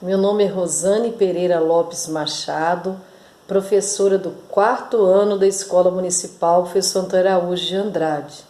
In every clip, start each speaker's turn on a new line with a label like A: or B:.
A: Meu nome é Rosane Pereira Lopes Machado, professora do 4º ano da Escola Municipal Professor Antônio Araújo de Andrade.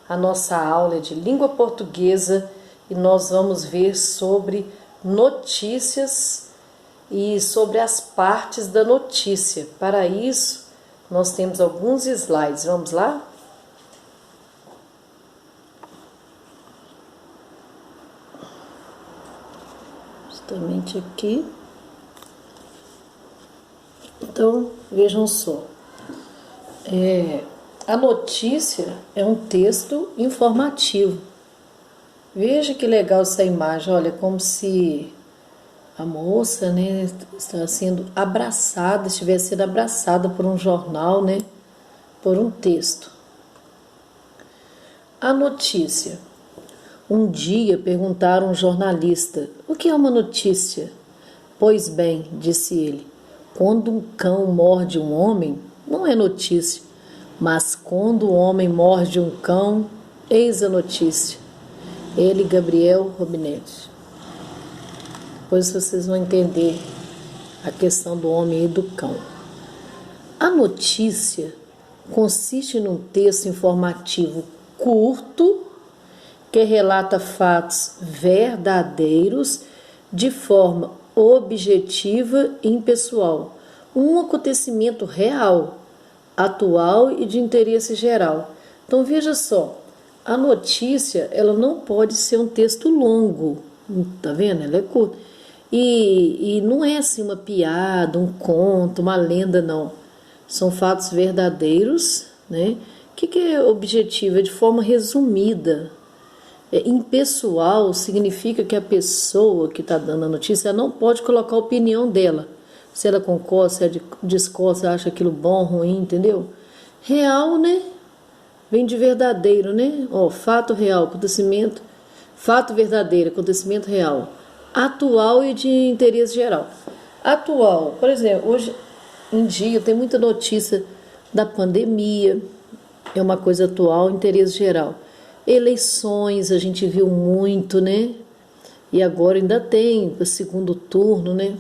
A: A nossa aula é de língua portuguesa e nós vamos ver sobre notícias e sobre as partes da notícia. Para isso, nós temos alguns slides. Vamos lá? Justamente aqui. Então, vejam só. A notícia é um texto informativo. Veja que legal essa imagem. Olha, como se a moça, né, está sendo abraçada, estivesse sendo abraçada por um jornal, né, por um texto. A notícia. Um dia perguntaram a um jornalista: "O que é uma notícia?" "Pois bem", disse ele, "quando um cão morde um homem, não é notícia, mas quando o homem morde um cão, eis a notícia." Ele, Gabriel Robinetti. Depois vocês vão entender a questão do homem e do cão. A notícia consiste num texto informativo curto que relata fatos verdadeiros de forma objetiva e impessoal, um acontecimento real, atual e de interesse geral. Então veja só, a notícia ela não pode ser um texto longo, tá vendo? Ela é curta. E não é assim uma piada, um conto, uma lenda, não. São fatos verdadeiros, né? O que é objetivo? É de forma resumida. Impessoal significa que a pessoa que está dando a notícia não pode colocar a opinião dela. Se ela concorda, se ela discorda, se ela acha aquilo bom, ruim, entendeu? Real, né? Vem de verdadeiro, né? Fato real, acontecimento. Fato verdadeiro, acontecimento real. Atual e de interesse geral. Atual, por exemplo, hoje em dia tem muita notícia da pandemia. É uma coisa atual, interesse geral. Eleições, a gente viu muito, né? E agora ainda tem o segundo turno, né?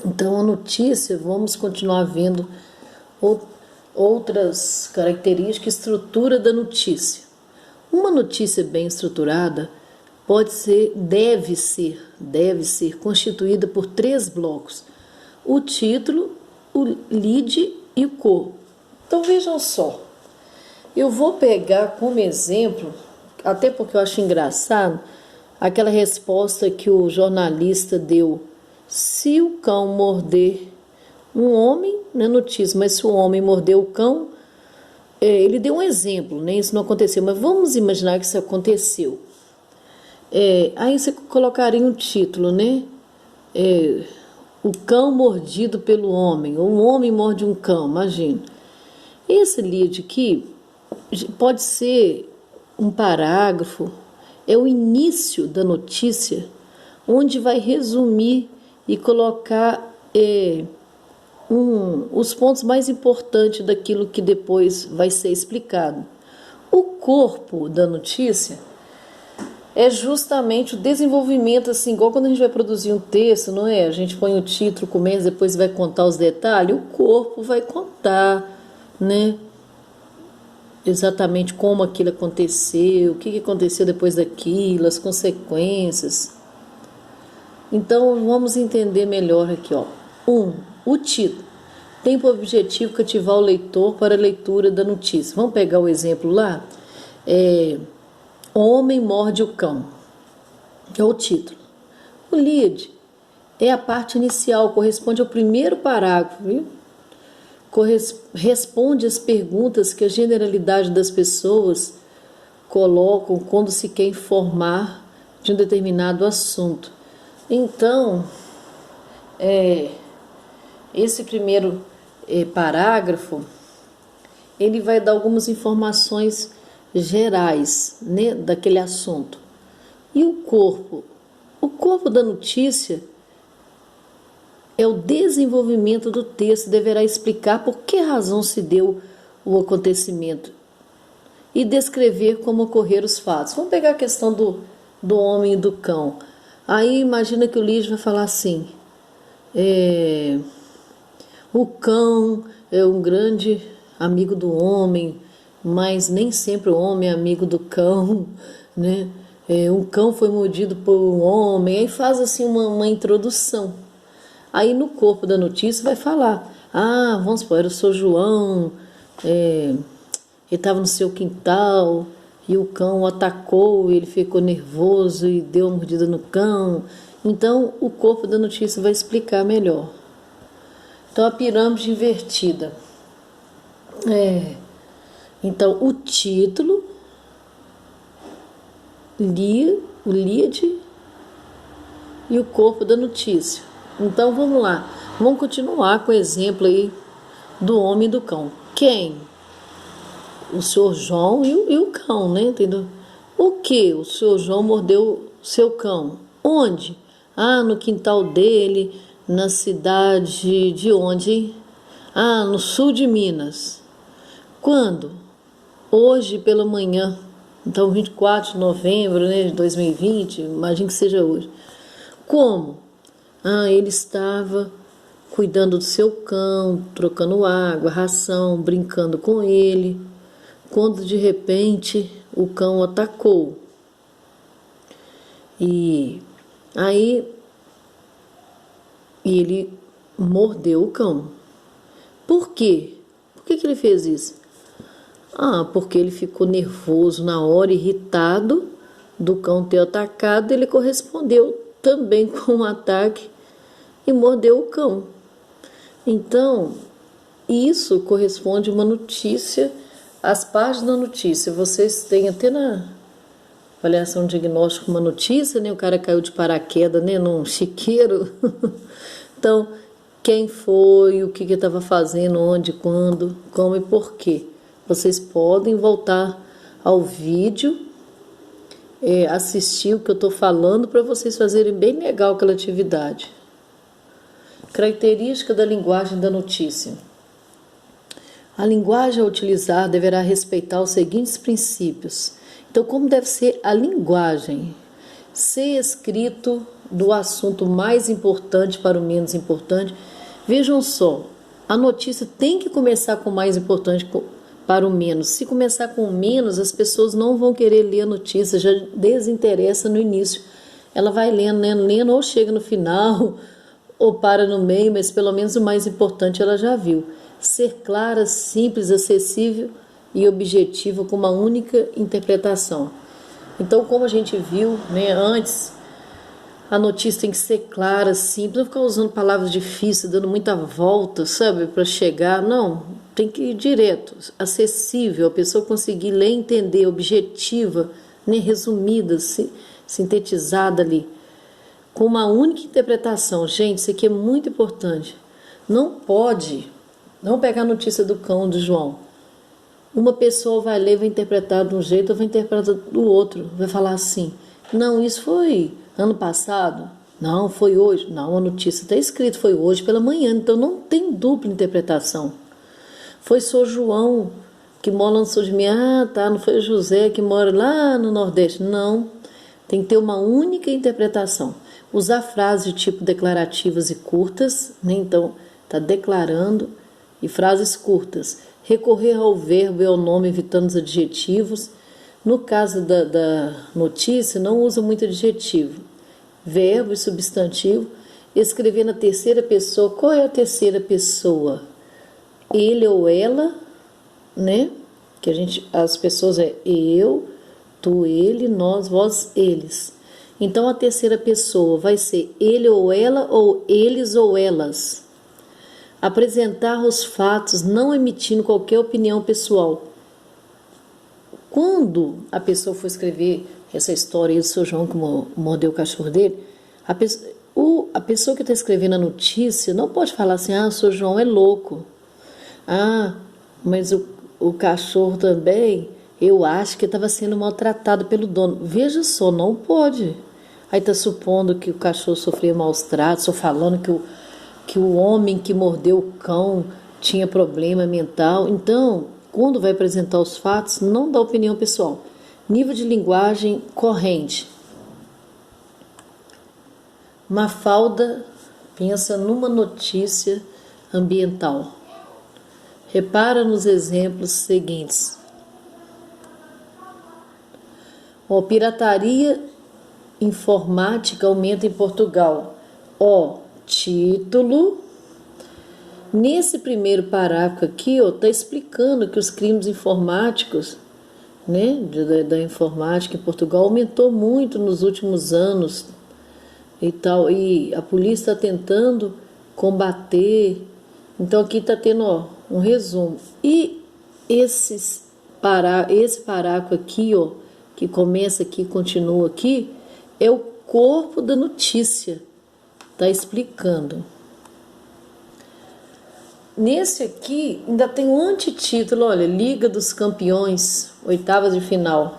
A: Então, a notícia, vamos continuar vendo outras características, estrutura da notícia. Uma notícia bem estruturada deve ser constituída por 3 blocos: o título, o lead e o corpo. Então, vejam só. Eu vou pegar como exemplo, até porque eu acho engraçado, aquela resposta que o jornalista deu. Se o cão morder um homem, não é notícia, mas se o homem morder o cão, ele deu um exemplo, né? Isso não aconteceu, mas vamos imaginar que isso aconteceu. Aí você colocaria um título, né? O cão mordido pelo homem, ou um homem morde um cão, imagina. Esse lead aqui pode ser um parágrafo, é o início da notícia, onde vai resumir e colocar os pontos mais importantes daquilo que depois vai ser explicado. O corpo da notícia é justamente o desenvolvimento, assim, igual quando a gente vai produzir um texto, não é? A gente põe o título, começa, depois vai contar os detalhes, o corpo vai contar, né? Exatamente como aquilo aconteceu, o que aconteceu depois daquilo, as consequências. Então, vamos entender melhor aqui, ó. O título tem por objetivo cativar o leitor para a leitura da notícia. Vamos pegar o exemplo lá? Homem morde o cão, que é o título. O lead é a parte inicial, corresponde ao primeiro parágrafo, viu? Responde às perguntas que a generalidade das pessoas colocam quando se quer informar de um determinado assunto. Então, esse primeiro parágrafo, ele vai dar algumas informações gerais, né, daquele assunto. E o corpo? O corpo da notícia é o desenvolvimento do texto, deverá explicar por que razão se deu o acontecimento e descrever como ocorreram os fatos. Vamos pegar a questão do homem e do cão. Aí imagina que o Lígio vai falar assim, o cão é um grande amigo do homem, mas nem sempre o homem é amigo do cão, né? Um cão foi mordido por um homem, aí faz assim uma introdução. Aí no corpo da notícia vai falar, vamos supor, era o seu João, ele estava no seu quintal e o cão o atacou, ele ficou nervoso e deu uma mordida no cão. Então o corpo da notícia vai explicar melhor. Então a pirâmide invertida. Então o título, o lead e o corpo da notícia. Então vamos lá, vamos continuar com o exemplo aí do homem e do cão. Quem? O senhor João e o cão, né? Entendeu? O que? O senhor João mordeu seu cão. Onde? No quintal dele, na cidade de onde? No sul de Minas. Quando? Hoje pela manhã. Então 24 de novembro, né, de 2020, imagino que seja hoje. Como? Ele estava cuidando do seu cão, trocando água, ração, brincando com ele, quando de repente o cão o atacou. E aí ele mordeu o cão. Por quê? Por que ele fez isso? Porque ele ficou nervoso na hora, irritado do cão ter atacado, ele correspondeu também com um ataque e mordeu o cão. Então, isso corresponde a uma notícia, as páginas da notícia. Vocês têm até na avaliação diagnóstica uma notícia, né? O cara caiu de paraquedas, né? Num chiqueiro. Então, quem foi, o que ele estava fazendo, onde, quando, como e por quê. Vocês podem voltar ao vídeo, assistir o que eu estou falando para vocês fazerem bem legal aquela atividade. Característica da linguagem da notícia. A linguagem a utilizar deverá respeitar os seguintes princípios. Então, como deve ser a linguagem? Ser escrito do assunto mais importante para o menos importante. Vejam só, a notícia tem que começar com o mais importante para o menos. Se começar com o menos, as pessoas não vão querer ler a notícia, já desinteressa no início. Ela vai lendo, ou chega no final, ou para no meio, mas pelo menos o mais importante ela já viu. Ser clara, simples, acessível e objetiva com uma única interpretação. Então, como a gente viu, né, antes, a notícia tem que ser clara, simples, não ficar usando palavras difíceis, dando muita volta, sabe, para chegar. Não, tem que ir direto, acessível, a pessoa conseguir ler, entender, objetiva, né, resumida, sintetizada ali, com uma única interpretação. Gente, isso aqui é muito importante. Não pegar a notícia do cão do João. Uma pessoa vai ler, vai interpretar de um jeito, ou vai interpretar do outro. Vai falar assim, não, isso foi ano passado. Não, foi hoje. Não, a notícia está escrita, foi hoje pela manhã. Então não tem dupla interpretação. Foi seu João que mora lá no sul de Minas. Não foi o José que mora lá no Nordeste. Não, tem que ter uma única interpretação. Usar frases de tipo declarativas e curtas, né? Então, está declarando, e frases curtas. Recorrer ao verbo e ao nome, evitando os adjetivos. No caso da notícia, não usa muito adjetivo. Verbo e substantivo. Escrever na terceira pessoa. Qual é a terceira pessoa? Ele ou ela, né? Que as pessoas eu, tu, ele, nós, vós, eles. Então a terceira pessoa vai ser ele ou ela, ou eles ou elas. Apresentar os fatos, não emitindo qualquer opinião pessoal. Quando a pessoa for escrever essa história aí do seu João que mordeu o cachorro dele, a pessoa que está escrevendo a notícia não pode falar assim, o seu João é louco. Mas o cachorro também, eu acho que estava sendo maltratado pelo dono. Veja só, não pode. Aí está supondo que o cachorro sofria maus tratos, ou falando que o homem que mordeu o cão tinha problema mental. Então, quando vai apresentar os fatos, não dá opinião pessoal. Nível de linguagem corrente. Mafalda pensa numa notícia ambiental. Repara nos exemplos seguintes. Pirataria informática aumenta em Portugal. Título. Nesse primeiro parágrafo aqui, está explicando que os crimes informáticos, né, da informática em Portugal aumentou muito nos últimos anos e tal, e a polícia está tentando combater. Então aqui está tendo um resumo. E esse parágrafo aqui, que começa aqui e continua aqui, é o corpo da notícia. Está explicando. Nesse aqui ainda tem um antitítulo, olha, Liga dos Campeões, oitavas de final.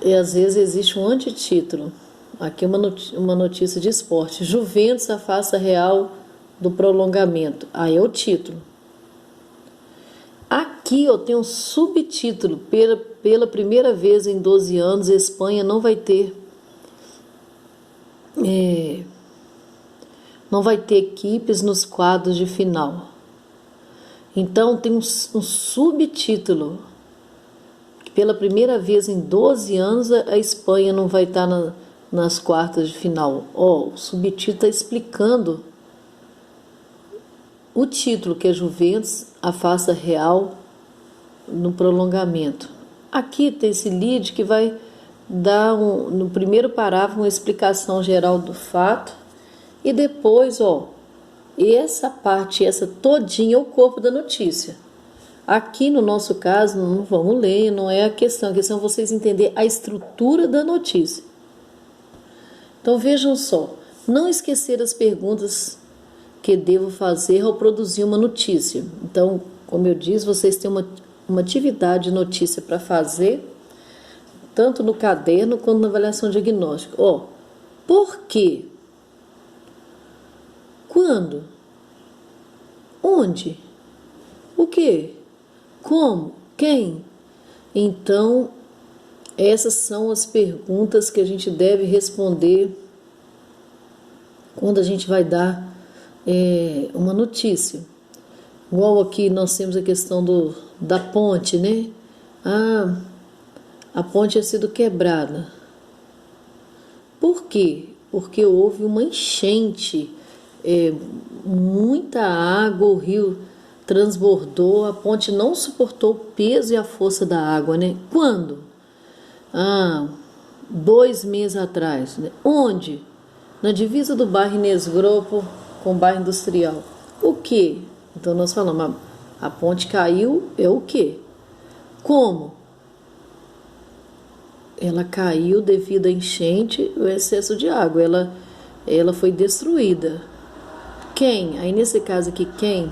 A: E às vezes existe um antitítulo. Aqui é uma notícia de esporte. Juventus afasta Real do prolongamento. Aí é o título. Aqui tem um subtítulo. Pela primeira vez em 12 anos, a Espanha não vai ter equipes nos quadros de final. Então tem um subtítulo. Pela primeira vez em 12 anos, a Espanha não vai estar nas quartas de final. O subtítulo está explicando o título, que é Juventus afasta Real no prolongamento. Aqui tem esse lead que vai dar no primeiro parágrafo uma explicação geral do fato e depois, essa parte, essa todinha é o corpo da notícia. Aqui no nosso caso, não vamos ler, não é a questão é vocês entenderem a estrutura da notícia. Então vejam só, não esquecer as perguntas que devo fazer ao produzir uma notícia. Então, como eu disse, vocês têm uma atividade de notícia para fazer, tanto no caderno quanto na avaliação diagnóstica. Por quê? Quando? Onde? O quê? Como? Quem? Então, essas são as perguntas que a gente deve responder quando a gente vai dar uma notícia. Igual aqui nós temos a questão da ponte, né? A ponte tinha sido quebrada. Por quê? Porque houve uma enchente, muita água, o rio transbordou, a ponte não suportou o peso e a força da água, né? Quando? 2 meses atrás. Né? Onde? Na divisa do bairro Inês Grupo com o bairro Industrial. O quê? Então nós falamos, a ponte caiu, é o quê? Como? Ela caiu devido à enchente e o excesso de água. Ela foi destruída. Quem? Aí nesse caso aqui, quem?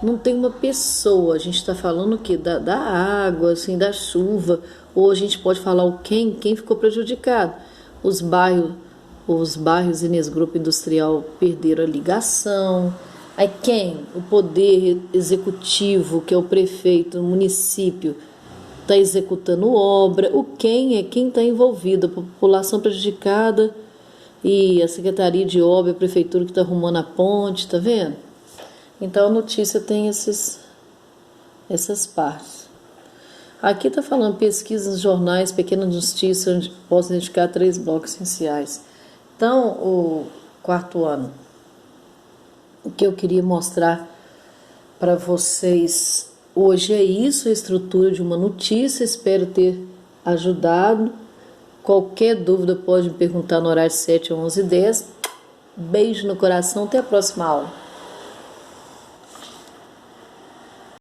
A: Não tem uma pessoa. A gente está falando o quê? Da água, assim, da chuva. Ou a gente pode falar o quem ficou prejudicado. Os bairros Inês Grupo Industrial perderam a ligação. Aí quem? O poder executivo, que é o prefeito, o município, está executando obra. O quem é quem está envolvido, a população prejudicada e a Secretaria de Obra, a prefeitura que está arrumando a ponte, tá vendo? Então a notícia tem essas partes. Aqui está falando pesquisas nos jornais, pequena notícia, onde posso identificar 3 blocos essenciais. Então, o 4º ano, o que eu queria mostrar para vocês hoje é isso, a estrutura de uma notícia. Espero ter ajudado. Qualquer dúvida pode me perguntar no horário 7 ou 11h10. Beijo no coração, até a próxima aula.